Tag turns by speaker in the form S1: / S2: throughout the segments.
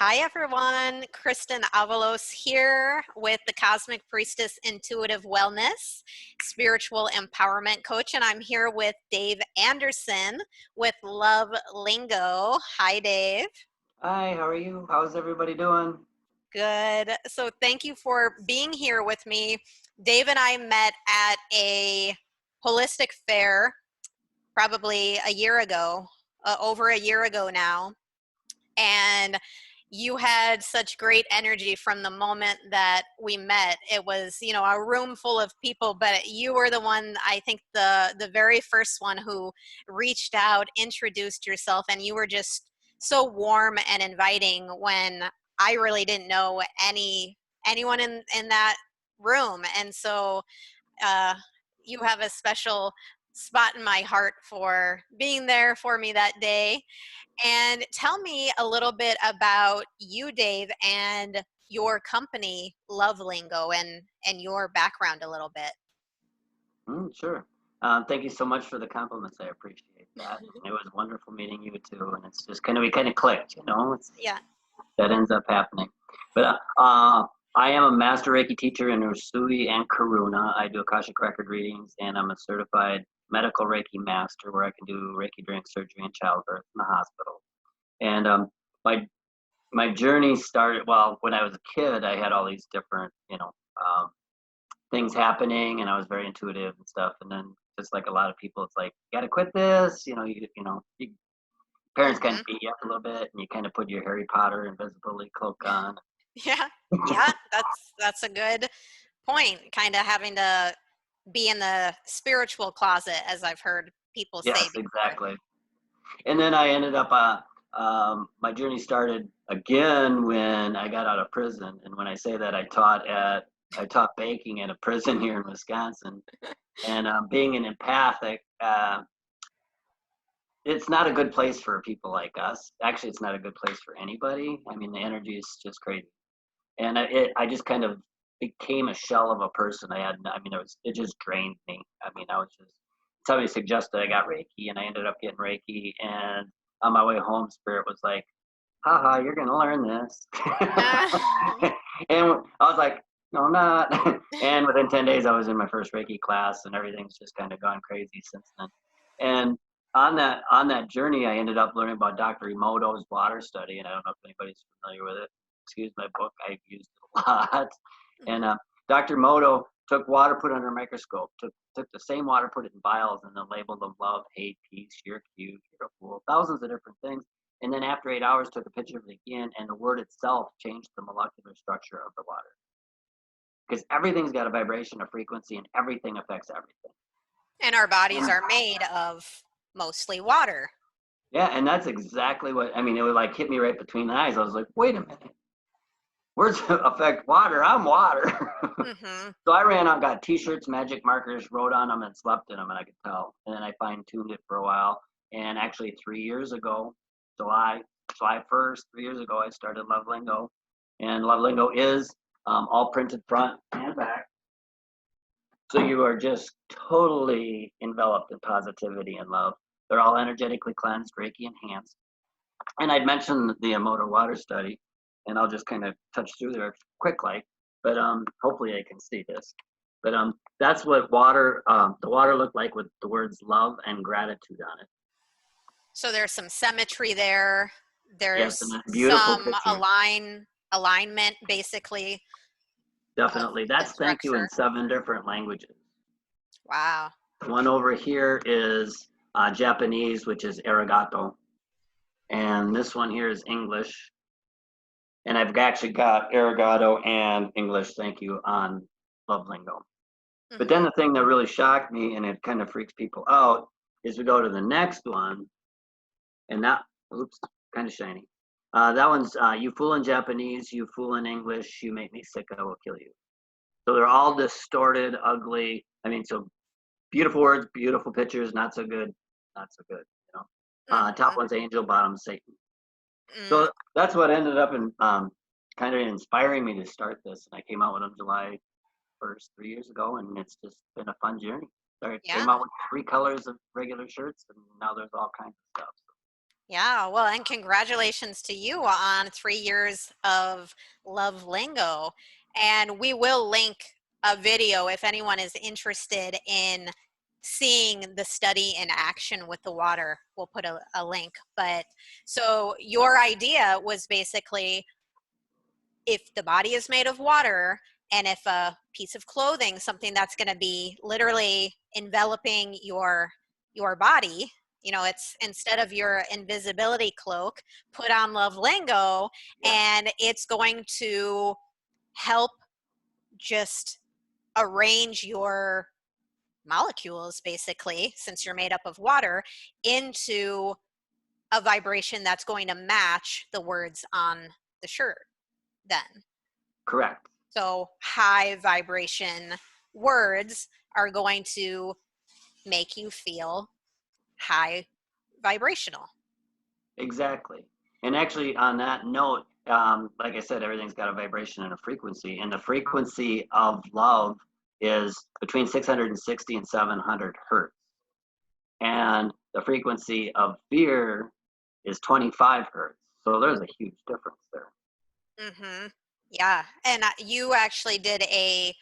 S1: Hi everyone, Kristyn Avalos here with the Cosmic Priestess Intuitive Wellness Spiritual Empowerment Coach, and I'm here with Dave Anderson with Love Lingo. Hi Dave.
S2: Hi, how are you? How's everybody doing?
S1: Good. So thank you for being here with me. Dave and I met at a holistic fair probably a year ago, over a year ago now. And you had such great energy from the moment that we met. It was, a room full of people, but you were the one, I think the very first one who reached out, introduced yourself, and you were just so warm and inviting when I really didn't know anyone in that room. And so uh, you have a special spot in my heart for being there for me that day. And tell me a little bit about you, Dave, and your company, Love Lingo, and your background a little bit.
S2: Sure. Thank you so much for the compliments. I appreciate that. It was wonderful meeting you too, and it's just we kind of clicked,
S1: Yeah.
S2: That ends up happening. But I am a master Reiki teacher in Usui and Karuna. I do Akashic record readings, and I'm a certified medical Reiki master where I can do Reiki during surgery and childbirth in the hospital. And my journey started, well, when I was a kid. I had all these different, things happening, and I was very intuitive and stuff. And then, just like a lot of people, it's like, you got to quit this. Parents kind
S1: Hmm.
S2: of beat you up a little bit, and you kind of put your Harry Potter invisibility cloak on.
S1: Yeah. Yeah. That's a good point. Kind of having to be in the spiritual closet, as I've heard people say
S2: Yes,
S1: before.
S2: exactly. And then I ended up, my journey started again when I got out of prison. And when I say that, I taught baking at a prison here in Wisconsin. And being an empathic, it's not a good place for people like us. Actually, it's not a good place for anybody. I mean, the energy is just crazy. And I just kind of became a shell of a person. It just drained me. Somebody suggested I got Reiki, and I ended up getting Reiki. And on my way home, Spirit was like, haha, you're going to learn this. And I was like, no, I'm not. And within 10 days, I was in my first Reiki class, and everything's just kind of gone crazy since then. And on that journey, I ended up learning about Dr. Emoto's water study, and I don't know if anybody's familiar with it. Excuse my book, I've used it a lot. And Dr. Emoto took water, put it under a microscope, took the same water, put it in vials, and then labeled them love, hate, peace, you're cute, you're a fool, thousands of different things. And then after 8 hours, took a picture of it again, and the word itself changed the molecular structure of the water. Because everything's got a vibration, a frequency, and everything affects everything.
S1: And our bodies are made of mostly water.
S2: Yeah, and that's exactly what, it would like hit me right between the eyes. I was like, wait a minute. Words affect water. I'm water.
S1: Mm-hmm.
S2: So I ran out, got t-shirts, magic markers, wrote on them, and slept in them, and I could tell. And then I fine-tuned it for a while. And actually 3 years ago, July 1st, 3 years ago, I started Love Lingo. And Love Lingo is all printed front and back. So you are just totally enveloped in positivity and love. They're all energetically cleansed, Reiki enhanced. And I'd mentioned the Emoto water study, and I'll just kind of touch through there quick like, but hopefully I can see this. But that's what the water looked like with the words love and gratitude on it.
S1: So there's some symmetry there.
S2: Yes, and
S1: There's
S2: a beautiful
S1: some
S2: picture.
S1: alignment, basically, of
S2: Definitely.
S1: the
S2: That's thank you in
S1: structure.
S2: 7 different languages.
S1: Wow.
S2: One over here is Japanese, which is arigato. And this one here is English. And I've actually got arigato and English thank you on Love Lingo. But then the thing that really shocked me, and it kind of freaks people out, is we go to the next one, and kind of shiny. That one's you fool in Japanese, you fool in English, you make me sick, I will kill you. So they're all distorted, ugly. So beautiful words, beautiful pictures, not so good, not so good. Top one's angel, bottom Satan. So that's what ended up in kind of inspiring me to start this. And I came out with them July 1st, 3 years ago, and it's just been a fun journey. I came out with 3 colors of regular shirts, and now there's all kinds of stuff.
S1: Yeah, well, and congratulations to you on 3 years of Love Lingo. And we will link a video if anyone is interested in seeing the study in action with the water. We'll put a link. But so your idea was basically, if the body is made of water, and if a piece of clothing, something that's going to be literally enveloping your body, it's instead of your invisibility cloak, put on Love Lingo,
S2: Yeah,
S1: and it's going to help just arrange your molecules, basically, since you're made up of water, into a vibration that's going to match the words on the shirt then.
S2: correct.
S1: So high vibration words are going to make you feel high vibrational.
S2: Exactly. And actually, on that note, like I said, everything's got a vibration and a frequency, and the frequency of love is between 660 and 700 hertz, and the frequency of fear is 25 hertz. So there's a huge difference there.
S1: Mm-hmm. Yeah. And you actually did a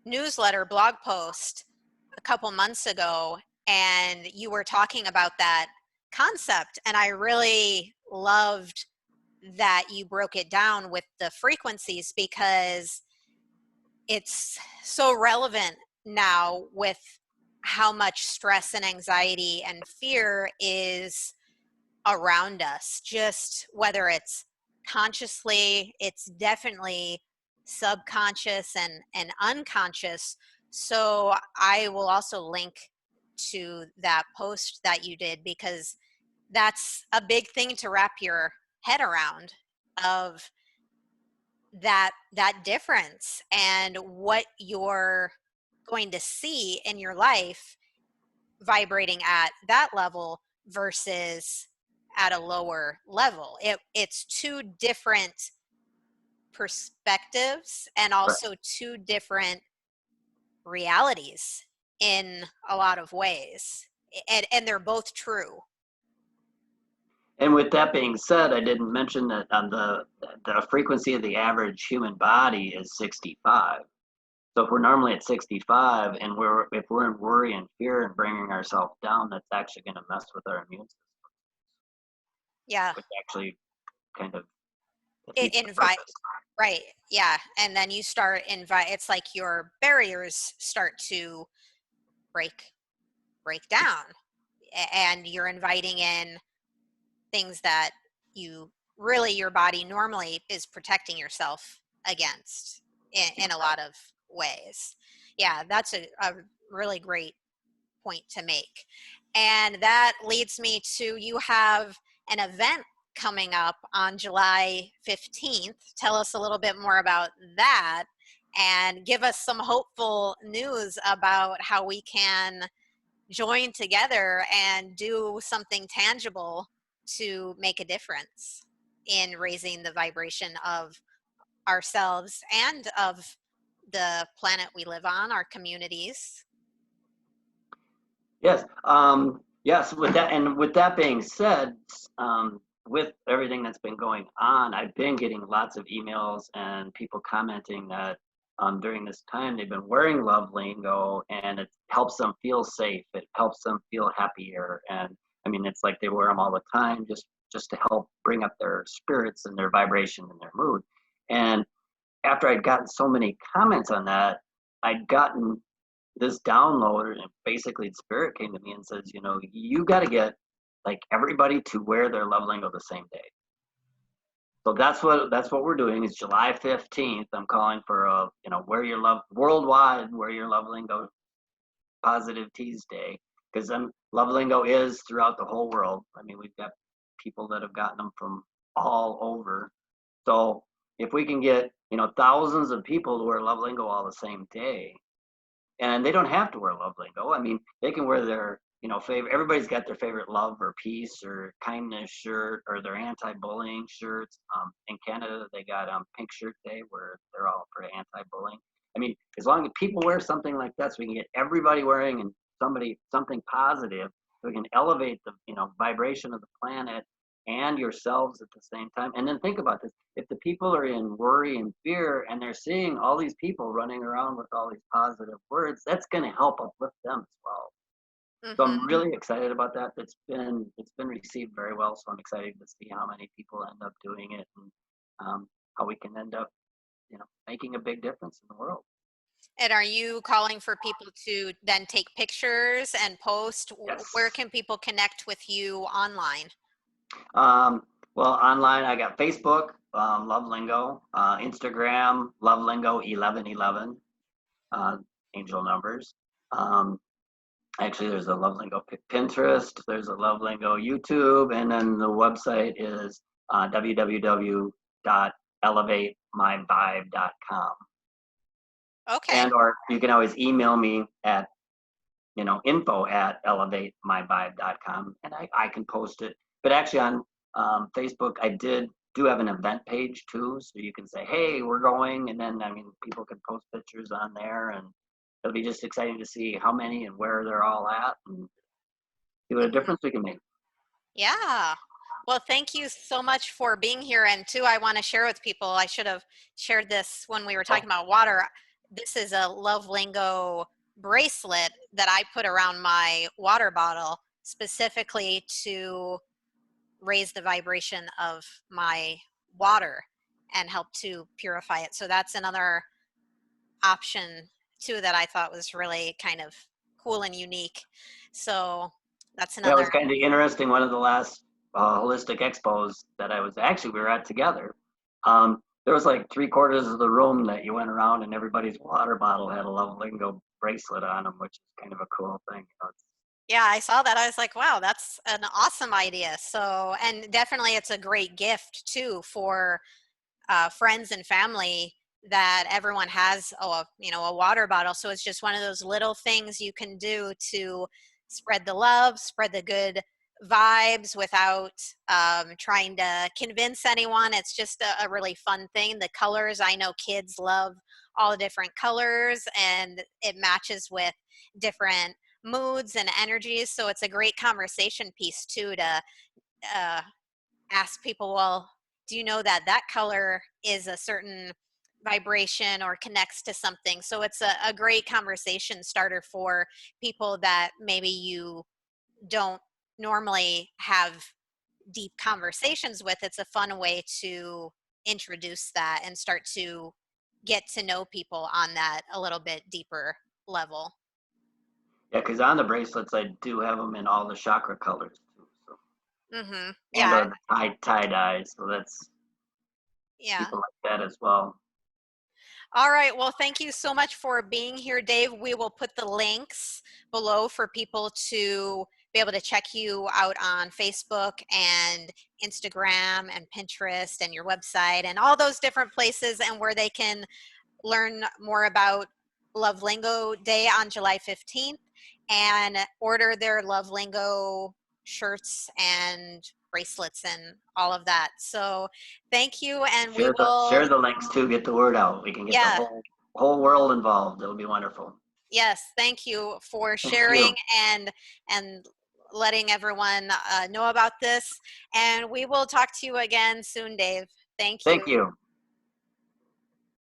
S1: newsletter blog post a couple months ago, and you were talking about that concept. And I really loved that you broke it down with the frequencies, because it's so relevant now with how much stress and anxiety and fear is around us. Just whether it's consciously, it's definitely subconscious and unconscious. So I will also link to that post that you did, because that's a big thing to wrap your head around, of that difference and what you're going to see in your life vibrating at that level versus at a lower level. It's two different perspectives, and
S2: Right.
S1: also two different realities in a lot of ways. And they're both true.
S2: And with that being said, I didn't mention that the frequency of the average human body is 65. So if we're normally at 65 and if we're in worry and fear and bringing ourselves down, that's actually going to mess with our immune system,
S1: Yeah.
S2: which actually kind of
S1: It
S2: defeats the
S1: invite
S2: purpose.
S1: Right. Yeah. And then you start it's like your barriers start to break down, and you're inviting in things that your body normally is protecting yourself against in a lot of ways. Yeah, that's a really great point to make. And that leads me to, you have an event coming up on July 15th. Tell us a little bit more about that, and give us some hopeful news about how we can join together and do something tangible to make a difference in raising the vibration of ourselves and of the planet we live on, our communities.
S2: Yes. Yes. With that being said, with everything that's been going on, I've been getting lots of emails and people commenting that during this time they've been wearing Love Lingo, and it helps them feel safe. It helps them feel happier, and I mean, it's like they wear them all the time, just to help bring up their spirits and their vibration and their mood. And after I'd gotten so many comments on that, I'd gotten this download, and basically the spirit came to me and says, you got to get like everybody to wear their love lingo the same day. So that's what we're doing. Is July 15th. I'm calling for a wear your love worldwide, wear your love lingo positive teas day, because love lingo is throughout the whole world. I mean, we've got people that have gotten them from all over. So if we can get thousands of people to wear love lingo all the same day, and they don't have to wear love lingo. I mean, they can wear their favorite. Everybody's got their favorite love or peace or kindness shirt, or their anti-bullying shirts. In Canada, they got Pink Shirt Day, where they're all for anti-bullying. I mean, as long as people wear something like that, so we can get everybody wearing and something positive. so we can elevate the, vibration of the planet and yourselves at the same time. And then think about this: if the people are in worry and fear, and they're seeing all these people running around with all these positive words, that's going to help uplift them as well. So I'm
S1: Mm-hmm.
S2: really excited about that. It's been received very well. So I'm excited to see how many people end up doing it, and how we can end up, making a big difference in the world.
S1: And are you calling for people to then take pictures and post? Where
S2: Yes.
S1: can people connect with you online?
S2: Um, well, online I got Facebook, Love Lingo, Instagram, Love Lingo 1111, angel numbers. Um, Actually, there's a Love Lingo Pinterest, there's a Love Lingo YouTube, and then the website is www.elevatemyvibe.com.
S1: Okay.
S2: And or you can always email me at info@elevatemyvibe.com, and I can post it. But actually on Facebook, I do have an event page too, so you can say, hey, we're going, and then people can post pictures on there, and it'll be just exciting to see how many and where they're all at, and see what a
S1: Mhm.
S2: difference we can make.
S1: Yeah. Well, thank you so much for being here. And two, I want to share with people, I should have shared this when we were
S2: Oh,
S1: talking about water. This is a Love Lingo bracelet that I put around my water bottle specifically to raise the vibration of my water and help to purify it. So that's another option too that I thought was really kind of cool and unique. So that's
S2: yeah, it
S1: another.
S2: was kind of interesting. One of the last holistic expos that we were at together. There was like 3/4 of the room that you went around, and everybody's water bottle had a Love Lingo bracelet on them, which is kind of a cool thing.
S1: Yeah, I saw that. I was like, wow, that's an awesome idea. So, and definitely it's a great gift too for friends and family that everyone has a water bottle. So it's just one of those little things you can do to spread the love, spread the good vibes without trying to convince anyone. It's just a really fun thing. The colors, I know kids love all the different colors, and it matches with different moods and energies. So it's a great conversation piece too to uh, ask people, well, do you know that that color is a certain vibration or connects to something? So it's a great conversation starter for people that maybe you don't normally have deep conversations with. It's a fun way to introduce that and start to get to know people on that a little bit deeper level.
S2: Yeah, because on the bracelets I do have them in all the chakra colors too, so,
S1: Mm-hmm.
S2: and
S1: Yeah.
S2: or the tie dye, so that's
S1: Yeah.
S2: people like that as well.
S1: All right. Well, thank you so much for being here, Dave. We will put the links below for people to be able to check you out on Facebook and Instagram and Pinterest and your website and all those different places, and where they can learn more about Love Lingo Day on July 15th and order their Love Lingo shirts and bracelets and all of that. So thank you, and we will.
S2: Share the links too. Get the word out. We can get the
S1: Yeah.
S2: whole world involved. It'll be wonderful.
S1: Yes, thank you for
S2: Thank
S1: sharing
S2: you.
S1: and letting everyone know about this. And we will talk to you again soon, Dave. Thank you.
S2: Thank you.